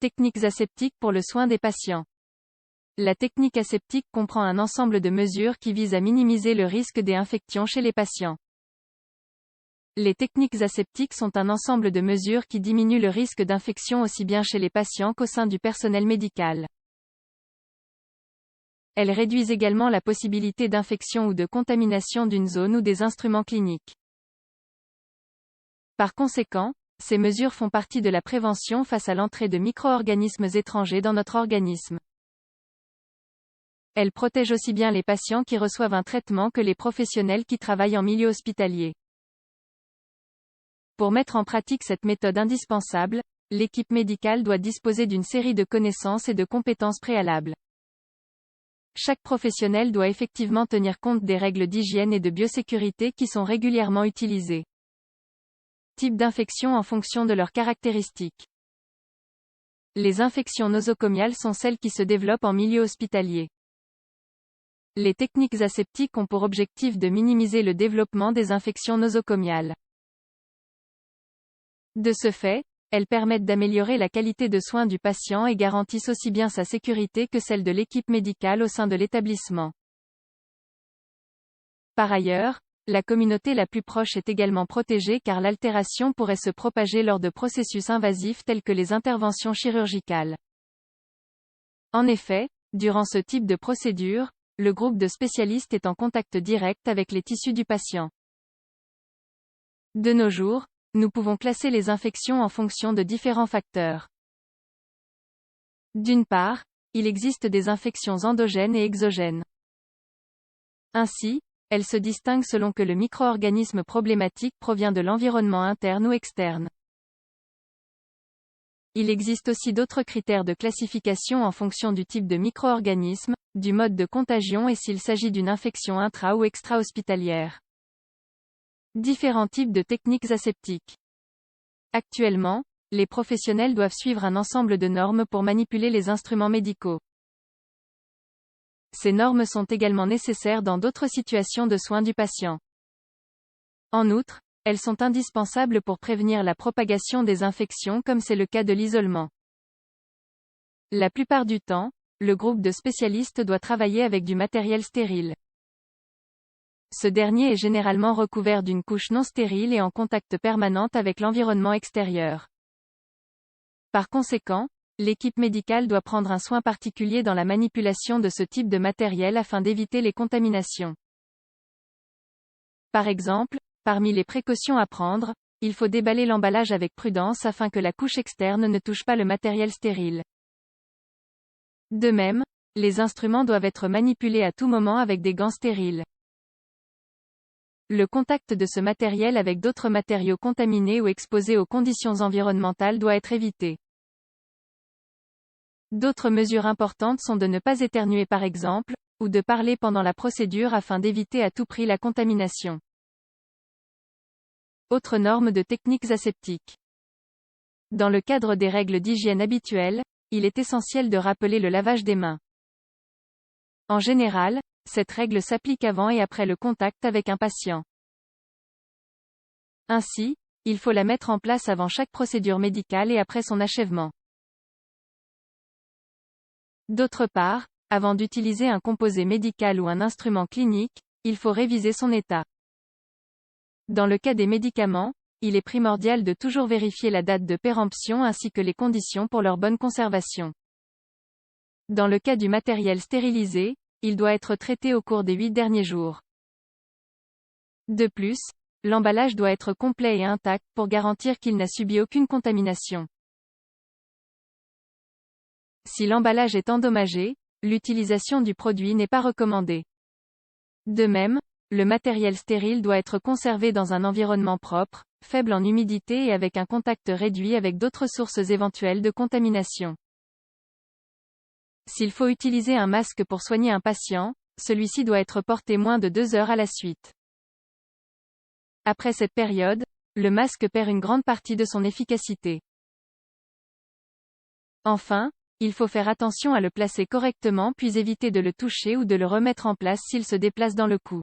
Techniques aseptiques pour le soin des patients. La technique aseptique comprend un ensemble de mesures qui visent à minimiser le risque des infections chez les patients. Les techniques aseptiques sont un ensemble de mesures qui diminuent le risque d'infection aussi bien chez les patients qu'au sein du personnel médical. Elles réduisent également la possibilité d'infection ou de contamination d'une zone ou des instruments cliniques. Par conséquent, ces mesures font partie de la prévention face à l'entrée de micro-organismes étrangers dans notre organisme. Elles protègent aussi bien les patients qui reçoivent un traitement que les professionnels qui travaillent en milieu hospitalier. Pour mettre en pratique cette méthode indispensable, l'équipe médicale doit disposer d'une série de connaissances et de compétences préalables. Chaque professionnel doit effectivement tenir compte des règles d'hygiène et de biosécurité qui sont régulièrement utilisées. Type d'infection en fonction de leurs caractéristiques. Les infections nosocomiales sont celles qui se développent en milieu hospitalier. Les techniques aseptiques ont pour objectif de minimiser le développement des infections nosocomiales. De ce fait, elles permettent d'améliorer la qualité de soins du patient et garantissent aussi bien sa sécurité que celle de l'équipe médicale au sein de l'établissement. Par ailleurs, la communauté la plus proche est également protégée car l'altération pourrait se propager lors de processus invasifs tels que les interventions chirurgicales. En effet, durant ce type de procédure, le groupe de spécialistes est en contact direct avec les tissus du patient. De nos jours, nous pouvons classer les infections en fonction de différents facteurs. D'une part, il existe des infections endogènes et exogènes. Ainsi, elles se distinguent selon que le micro-organisme problématique provient de l'environnement interne ou externe. Il existe aussi d'autres critères de classification en fonction du type de micro-organisme, du mode de contagion et s'il s'agit d'une infection intra- ou extra-hospitalière. Différents types de techniques aseptiques. Actuellement, les professionnels doivent suivre un ensemble de normes pour manipuler les instruments médicaux. Ces normes sont également nécessaires dans d'autres situations de soins du patient. En outre, elles sont indispensables pour prévenir la propagation des infections comme c'est le cas de l'isolement. La plupart du temps, le groupe de spécialistes doit travailler avec du matériel stérile. Ce dernier est généralement recouvert d'une couche non stérile et en contact permanent avec l'environnement extérieur. Par conséquent, l'équipe médicale doit prendre un soin particulier dans la manipulation de ce type de matériel afin d'éviter les contaminations. Par exemple, parmi les précautions à prendre, il faut déballer l'emballage avec prudence afin que la couche externe ne touche pas le matériel stérile. De même, les instruments doivent être manipulés à tout moment avec des gants stériles. Le contact de ce matériel avec d'autres matériaux contaminés ou exposés aux conditions environnementales doit être évité. D'autres mesures importantes sont de ne pas éternuer par exemple, ou de parler pendant la procédure afin d'éviter à tout prix la contamination. Autres normes de techniques aseptiques. Dans le cadre des règles d'hygiène habituelles, il est essentiel de rappeler le lavage des mains. En général, cette règle s'applique avant et après le contact avec un patient. Ainsi, il faut la mettre en place avant chaque procédure médicale et après son achèvement. D'autre part, avant d'utiliser un composé médical ou un instrument clinique, il faut réviser son état. Dans le cas des médicaments, il est primordial de toujours vérifier la date de péremption ainsi que les conditions pour leur bonne conservation. Dans le cas du matériel stérilisé, il doit être traité au cours des 8 derniers jours. De plus, l'emballage doit être complet et intact pour garantir qu'il n'a subi aucune contamination. Si l'emballage est endommagé, l'utilisation du produit n'est pas recommandée. De même, le matériel stérile doit être conservé dans un environnement propre, faible en humidité et avec un contact réduit avec d'autres sources éventuelles de contamination. S'il faut utiliser un masque pour soigner un patient, celui-ci doit être porté moins de 2 heures à la suite. Après cette période, le masque perd une grande partie de son efficacité. Enfin, il faut faire attention à le placer correctement puis éviter de le toucher ou de le remettre en place s'il se déplace dans le cou.